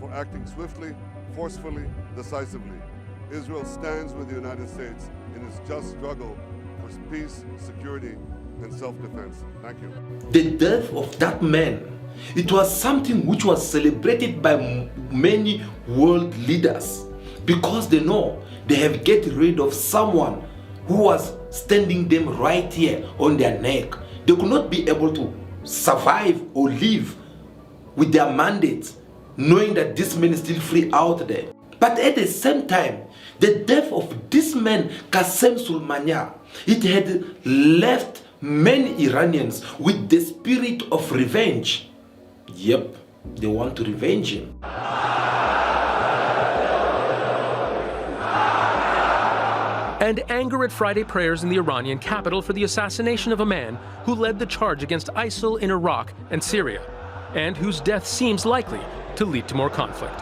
for acting swiftly, forcefully, decisively. Israel stands with the United States in its just struggle for peace, security, and self-defense. Thank you. The death of that man, it was something which was celebrated by many world leaders because they know they have get rid of someone who was standing them right here on their neck. They could not be able to survive or live with their mandate, knowing that this man is still free out there. But at the same time, the death of this man, Qasem Soleimani, it had left many Iranians with the spirit of revenge. Yep, they want to revenge him. And anger at Friday prayers in the Iranian capital for the assassination of a man who led the charge against ISIL in Iraq and Syria, and whose death seems likely to lead to more conflict.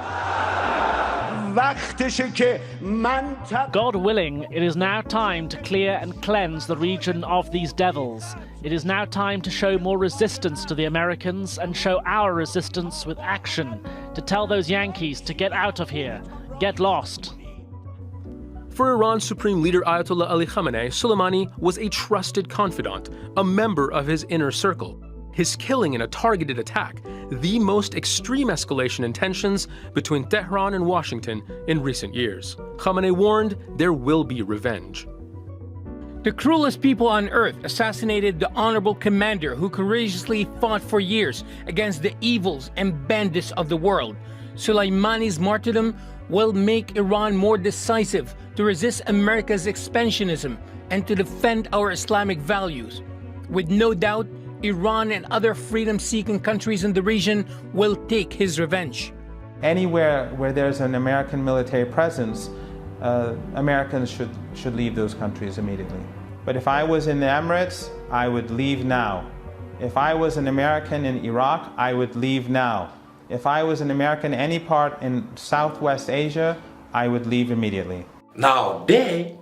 God willing, it is now time to clear and cleanse the region of these devils. It is now time to show more resistance to the Americans and show our resistance with action, to tell those Yankees to get out of here, get lost. For Iran's Supreme Leader Ayatollah Ali Khamenei, Soleimani was a trusted confidant, a member of his inner circle. His killing in a targeted attack, the most extreme escalation in tensions between Tehran and Washington in recent years. Khamenei warned there will be revenge. The cruelest people on earth assassinated the honorable commander who courageously fought for years against the evils and bandits of the world. Soleimani's martyrdom will make Iran more decisive to resist America's expansionism and to defend our Islamic values. With no doubt, Iran and other freedom-seeking countries in the region will take his revenge. Anywhere where there's an American military presence, Americans should leave those countries immediately. But if I was in the Emirates, I would leave now. If I was an American in Iraq, I would leave now. If I was an American any part in Southwest Asia, I would leave immediately. Now the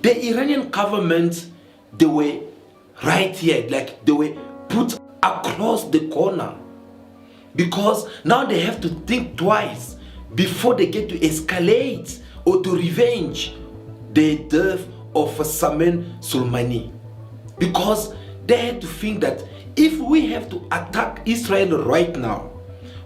Iranian government, they were right here, like they were put across the corner, because now they have to think twice before they get to escalate or to revenge the death of Qasem Soleimani, because they had to think that if we have to attack Israel right now,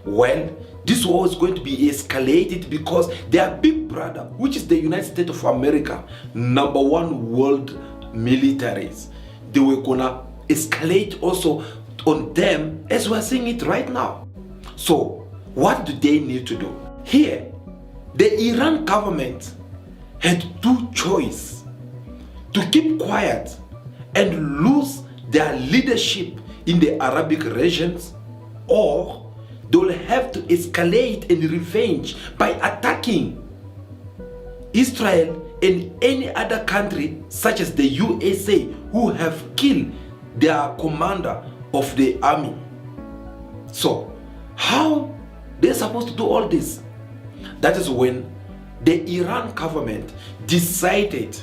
well, this war is going to be escalated because their big brother, which is the United States of America, #1 world militaries, they were gonna escalate also on them as we're seeing it right now. So what do they need to do? Here, the Iran government had two choices: to keep quiet and lose their leadership in the Arabic regions, or they will have to escalate and revenge by attacking Israel and any other country such as the USA, who have killed their commander of the army. So how they're supposed to do all this? That is when the Iran government decided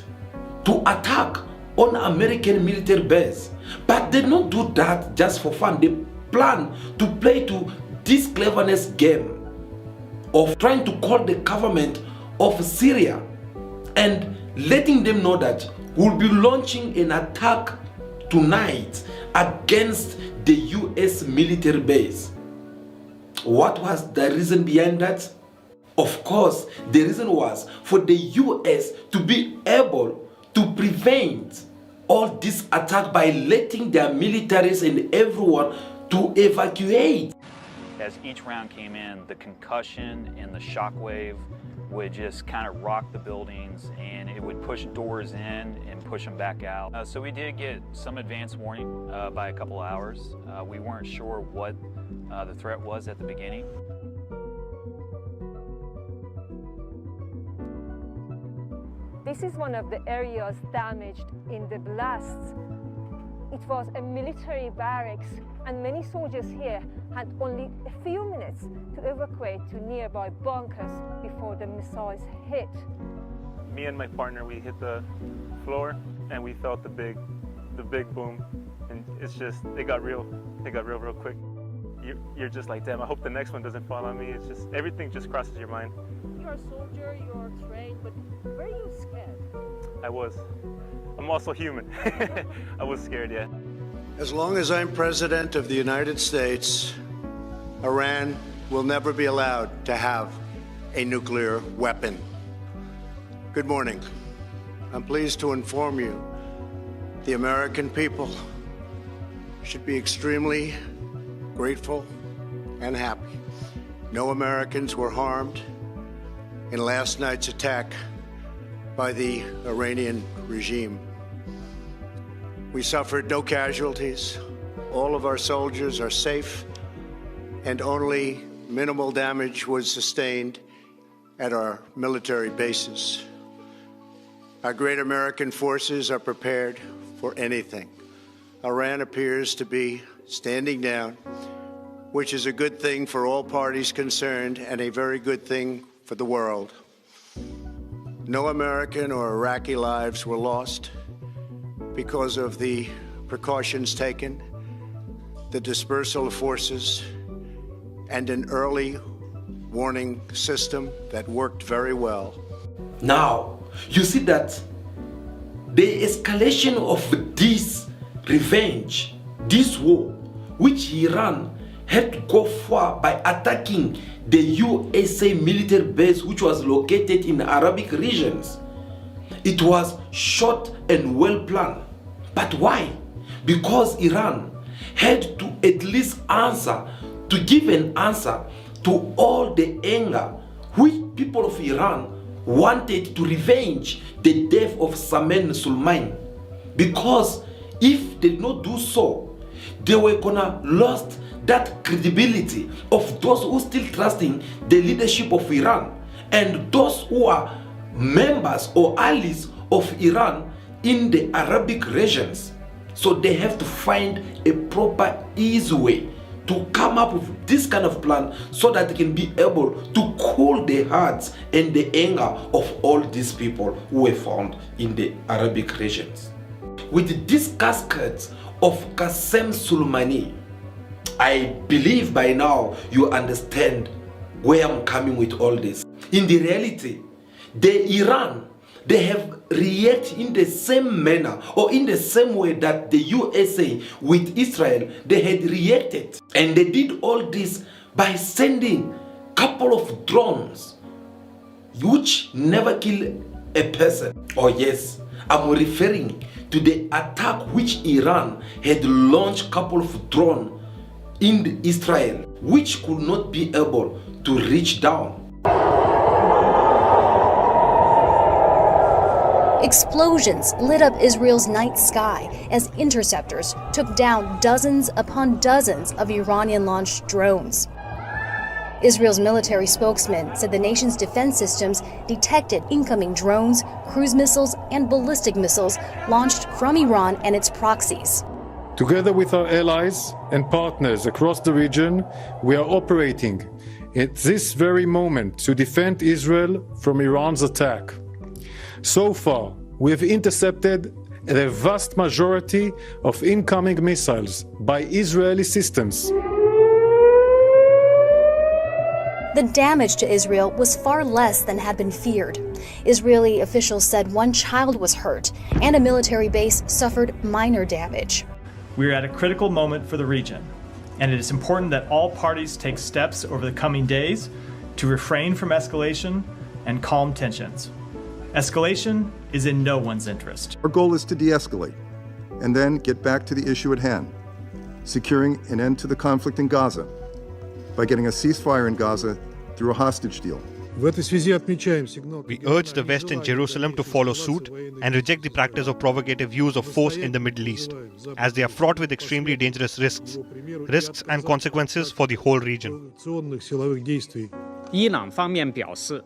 to attack on American military base. But they don't do that just for fun. They plan to play to this cleverness game of trying to call the government of Syria and letting them know that we'll be launching an attack tonight against the US military base. What was the reason behind that? Of course, the reason was for the US to be able to prevent all this attack by letting their militaries and everyone to evacuate. As each round came in, the concussion and the shockwave would just kind of rock the buildings, and it would push doors in and push them back out. So we did get some advance warning by a couple hours. We weren't sure what the threat was at the beginning. This is one of the areas damaged in the blasts. It was a military barracks, and many soldiers here had only a few minutes to evacuate to nearby bunkers before the missiles hit. Me and my partner, we hit the floor and we felt the big boom, and it's just, it got real real quick. You're just like, damn, I hope the next one doesn't fall on me. It's just, everything just crosses your mind. You're a soldier, you're trained, but were you scared? I was. I'm also human. I was scared, yeah. As long as I'm president of the United States, Iran will never be allowed to have a nuclear weapon. Good morning. I'm pleased to inform you the American people should be extremely grateful and happy. No Americans were harmed in last night's attack by the Iranian regime. We suffered no casualties. All of our soldiers are safe, and only minimal damage was sustained at our military bases. Our great American forces are prepared for anything. Iran appears to be standing down, which is a good thing for all parties concerned and a very good thing for the world. No American or Iraqi lives were lost because of the precautions taken, the dispersal of forces, and an early warning system that worked very well. Now, you see that the escalation of this revenge, this war, which Iran had to go for by attacking the USA military base, which was located in the Arabic regions. It was short and well planned. But why? Because Iran had to at least to give an answer to all the anger which people of Iran wanted to revenge the death of Soleimani. Because if they did not do so, they were gonna lose that credibility of those who still trusting the leadership of Iran and those who are members or allies of Iran in the Arabic regions. So they have to find a proper, easy way to come up with this kind of plan so that they can be able to cool the hearts and the anger of all these people who were found in the Arabic regions. With this cascade of Qasem Soleimani, I believe by now you understand where I'm coming with all this. In the reality, Iran, they have reacted in the same manner or in the same way that the USA with Israel, they had reacted. And they did all this by sending a couple of drones which never kill a person. Oh yes, I'm referring to the attack which Iran had launched a couple of drones in Israel, which could not be able to reach down. Explosions lit up Israel's night sky as interceptors took down dozens upon dozens of Iranian-launched drones. Israel's military spokesman said the nation's defense systems detected incoming drones, cruise missiles, and ballistic missiles launched from Iran and its proxies. Together with our allies and partners across the region, we are operating at this very moment to defend Israel from Iran's attack. So far, we have intercepted the vast majority of incoming missiles by Israeli systems. The damage to Israel was far less than had been feared. Israeli officials said one child was hurt and a military base suffered minor damage. We are at a critical moment for the region, and it is important that all parties take steps over the coming days to refrain from escalation and calm tensions. Escalation is in no one's interest. Our goal is to de-escalate and then get back to the issue at hand, securing an end to the conflict in Gaza by getting a ceasefire in Gaza through a hostage deal. We urge the West and Jerusalem to follow suit and reject the practice of provocative use of force in the Middle East, as they are fraught with extremely dangerous risks and consequences for the whole region. 伊朗方面表示，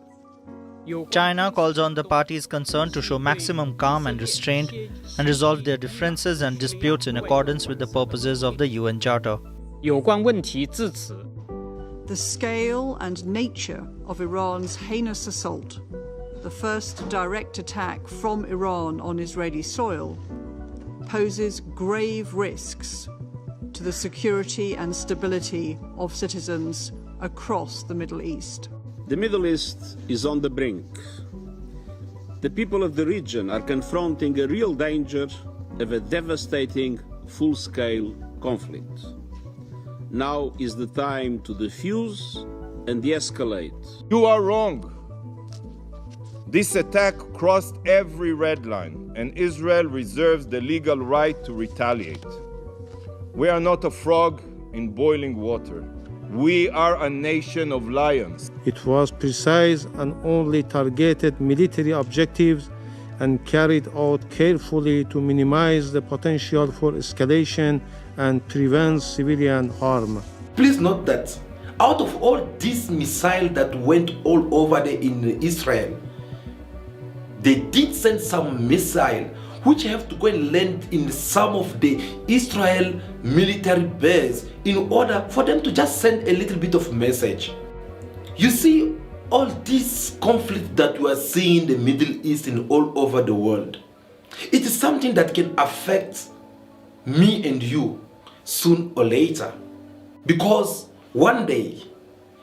China calls on the parties concerned to show maximum calm and restraint and resolve their differences and disputes in accordance with the purposes of the UN Charter. The scale and nature of Iran's heinous assault, the first direct attack from Iran on Israeli soil, poses grave risks to the security and stability of citizens across the Middle East. The Middle East is on the brink. The people of the region are confronting a real danger of a devastating, full-scale conflict. Now is the time to defuse and de-escalate. You are wrong. This attack crossed every red line, and Israel reserves the legal right to retaliate. We are not a frog in boiling water. We are a nation of lions. It was precise and only targeted military objectives and carried out carefully to minimize the potential for escalation and prevent civilian harm. Please note that out of all these missiles that went all over in Israel, they did send some missiles which have to go and land in some of the Israel military base in order for them to just send a little bit of message. You see, all this conflict that we are seeing in the Middle East and all over the world, it is something that can affect me and you soon or later. Because one day,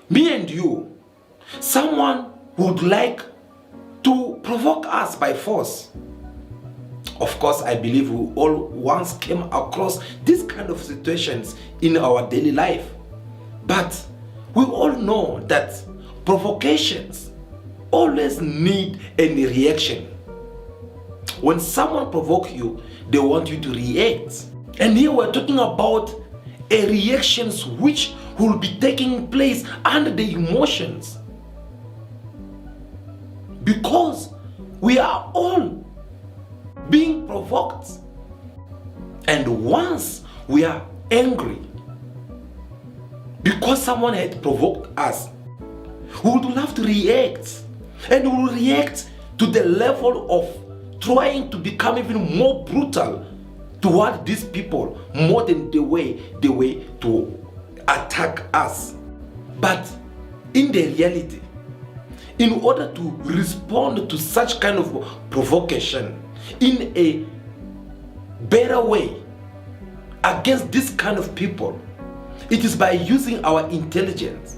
me and you, someone would like to provoke us by force. Of course, I believe we all once came across these kind of situations in our daily life. But we all know that provocations always need a reaction. When someone provokes you, they want you to react. And here we're talking about a reactions which will be taking place under the emotions. Because we are all being provoked. And once we are angry because someone had provoked us, we would love to react. And we will react to the level of trying to become even more brutal toward these people, more than the way to attack us. But in the reality, in order to respond to such kind of provocation in a better way against this kind of people, it is by using our intelligence.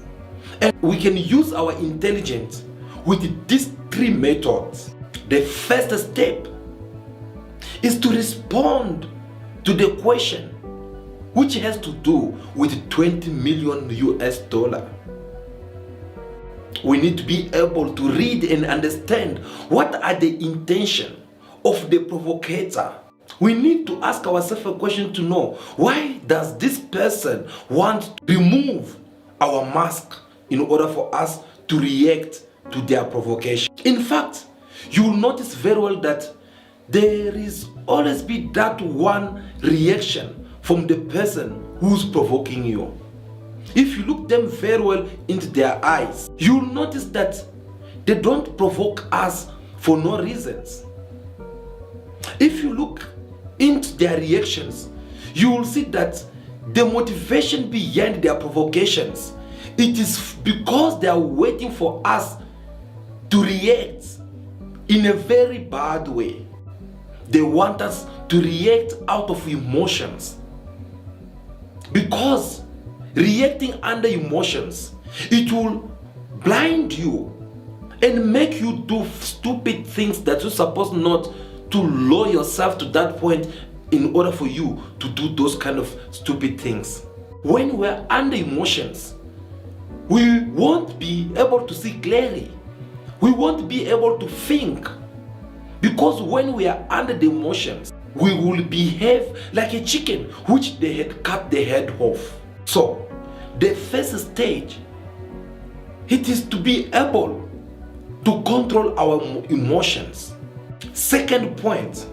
And we can use our intelligence with these three methods. The first step is to respond to the question which has to do with 20 million US dollar. We need to be able to read and understand what are the intention of the provocateur. We need to ask ourselves a question to know, why does this person want to remove our mask in order for us to react to their provocation? In fact, you will notice very well that there is always be that one reaction from the person who's provoking you. If you look them very well into their eyes, you'll notice that they don't provoke us for no reasons. If you look into their reactions, you will see that the motivation behind their provocations, it is because they are waiting for us to react in a very bad way. They want us to react out of emotions. Because reacting under emotions, it will blind you and make you do stupid things that you're supposed not to lower yourself to that point in order for you to do those kind of stupid things. When we're under emotions, we won't be able to see clearly. We won't be able to think. Because when we are under the emotions, we will behave like a chicken which they had cut the head off. So, the first stage, it is to be able to control our emotions. Second point,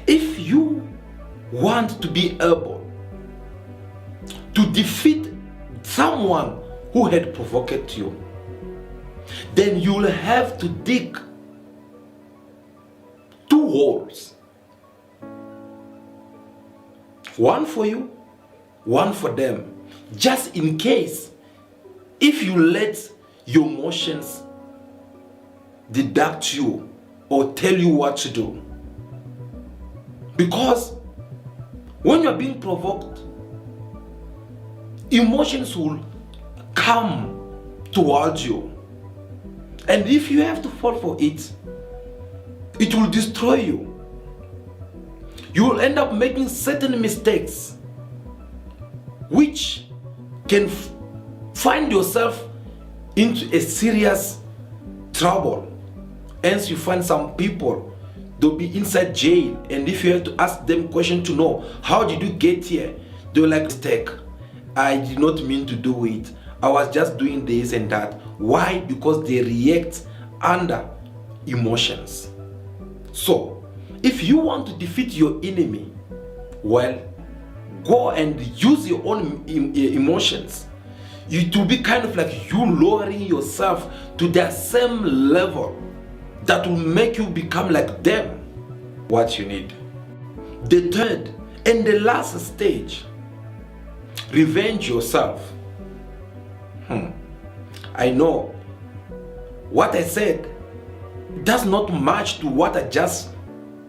if you want to be able to defeat someone who had provoked you, then you'll have to dig 2 holes. One for you, one for them. Just in case, if you let your emotions deduct you or tell you what to do. Because when you're being provoked, emotions will come towards you. And if you have to fall for it, it will destroy you. You will end up making certain mistakes which can find yourself into a serious trouble. Hence you find some people, they'll be inside jail, and if you have to ask them questions to know how did you get here, they're like, mistake, I did not mean to do it, I was just doing this and that. Why? Because they react under emotions. So if you want to defeat your enemy, well, go and use your own emotions. It will be kind of like you lowering yourself to their same level that will make you become like them. What you need. The third and the last stage, revenge yourself. I know what I said does not match to what I just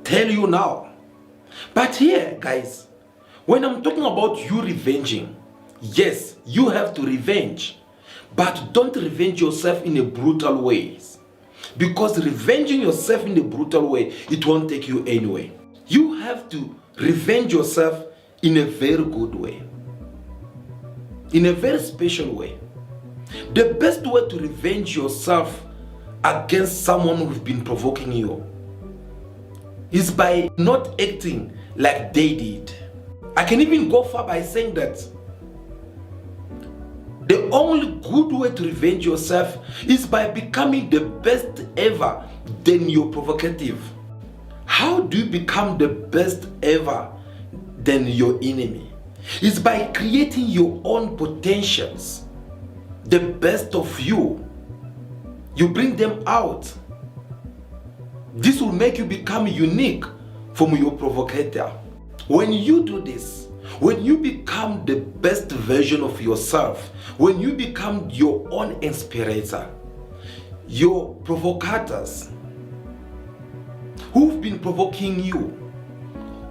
tell you now. But here, guys, when I'm talking about you revenging, yes, you have to revenge, but don't revenge yourself in a brutal way. Because revenging yourself in a brutal way, it won't take you anywhere. You have to revenge yourself in a very good way, in a very special way. The best way to revenge yourself against someone who's been provoking you is by not acting like they did. I can even go far by saying that the only good way to revenge yourself is by becoming the best ever than your provocative. How do you become the best ever than your enemy? It's by creating your own potentials, the best of you. You bring them out. This will make you become unique from your provocator. When you do this, when you become the best version of yourself, when you become your own inspirator, your provocators who've been provoking you,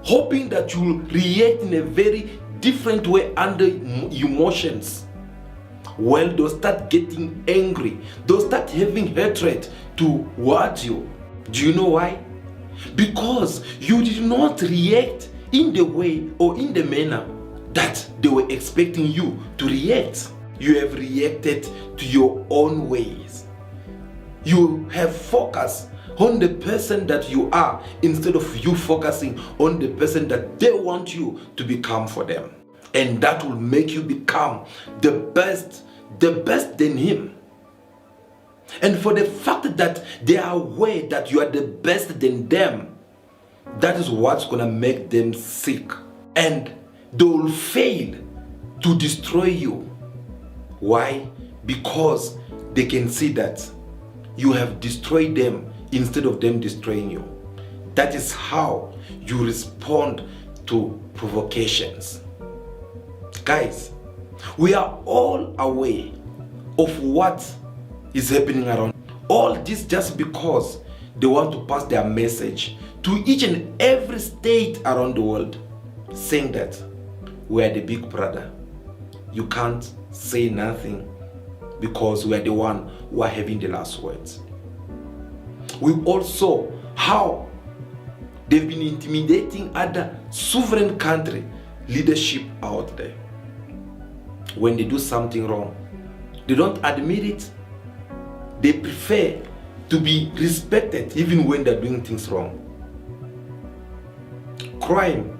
hoping that you will react in a very different way under emotions, well, they'll start getting angry. They'll start having hatred towards you. Do you know why? Because you did not react in the way or in the manner that they were expecting you to react. You have reacted to your own ways. You have focused on the person that you are instead of you focusing on the person that they want you to become for them. And that will make you become the best than him. And for the fact that they are aware that you are the best than them, that is what's gonna make them sick. And they will fail to destroy you. Why? Because they can see that you have destroyed them instead of them destroying you. That is how you respond to provocations. Guys, we are all aware of what is happening around. All this just because they want to pass their message to each and every state around the world, saying that we are the big brother. You can't say nothing because we are the one who are having the last words. We also how they've been intimidating other sovereign country leadership out there. When they do something wrong, they don't admit it. They prefer to be respected even when they're doing things wrong. Crime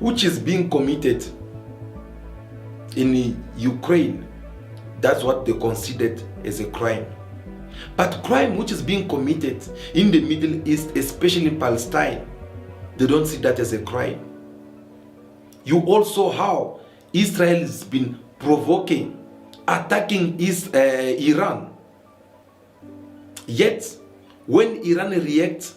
which is being committed in Ukraine, that's what they considered as a crime. But crime which is being committed in the Middle East, especially in Palestine, they don't see that as a crime. You also how Israel has been provoking, attacking Iran. Yet, when Iran reacts,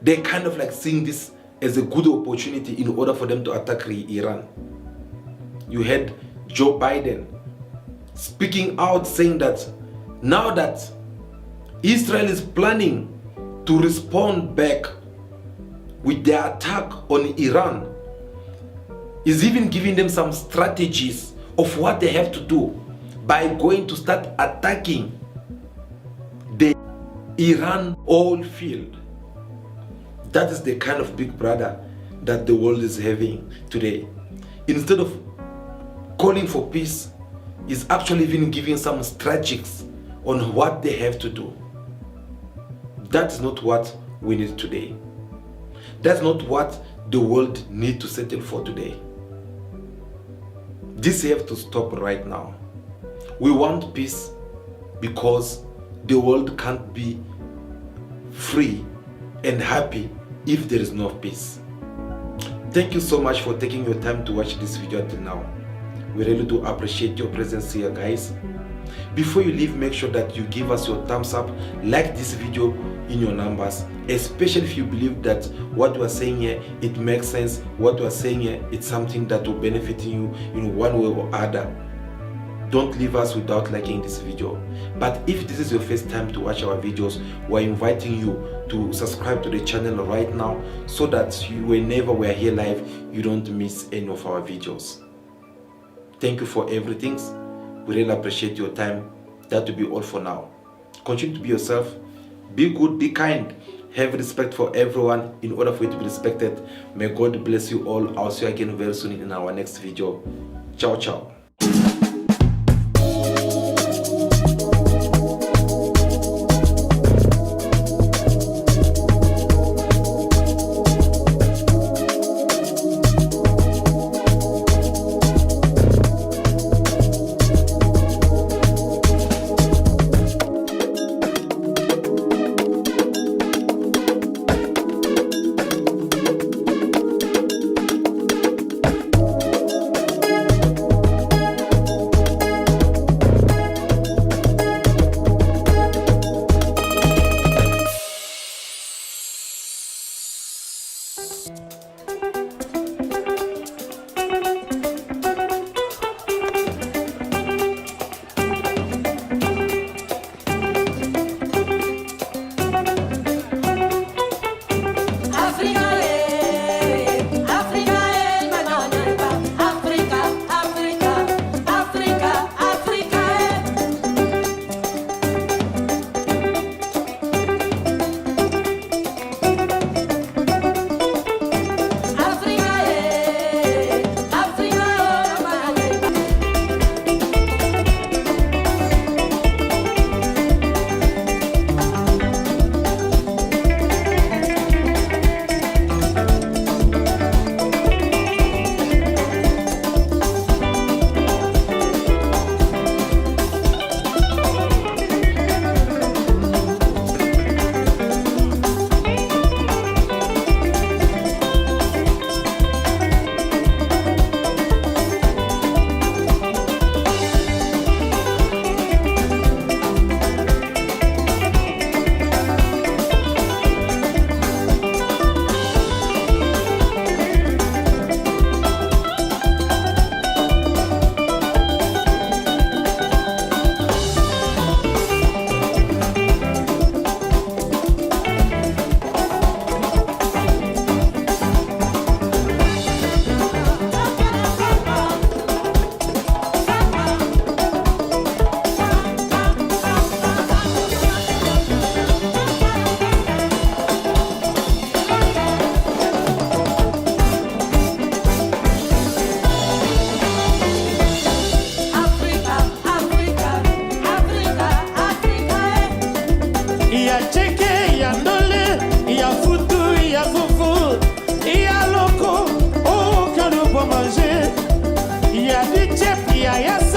they kind of like seeing this as a good opportunity in order for them to attack Iran. You had Joe Biden speaking out saying that now that Israel is planning to respond back with their attack on Iran, is even giving them some strategies of what they have to do by going to start attacking the Iran oil field. That is the kind of big brother that the world is having today. Instead of calling for peace, is actually even giving some strategies on what they have to do. That's not what we need today. That's not what the world needs to settle for today. This has to stop right now. We want peace because the world can't be free and happy if there is no peace. Thank you so much for taking your time to watch this video until now. We really do appreciate your presence here, guys. Before you leave, make sure that you give us your thumbs up, like this video in your numbers, especially if you believe that what we are saying here, it makes sense. What we are saying here, it's something that will benefit you in one way or other. Don't leave us without liking this video. But if this is your first time to watch our videos, we're inviting you to subscribe to the channel right now so that whenever we're here live, you don't miss any of our videos. Thank you for everything. We really appreciate your time. That will be all for now. Continue to be yourself. Be good, be kind. Have respect for everyone in order for you to be respected. May God bless you all. I'll see you again very soon in our next video. Ciao, ciao. Yeah,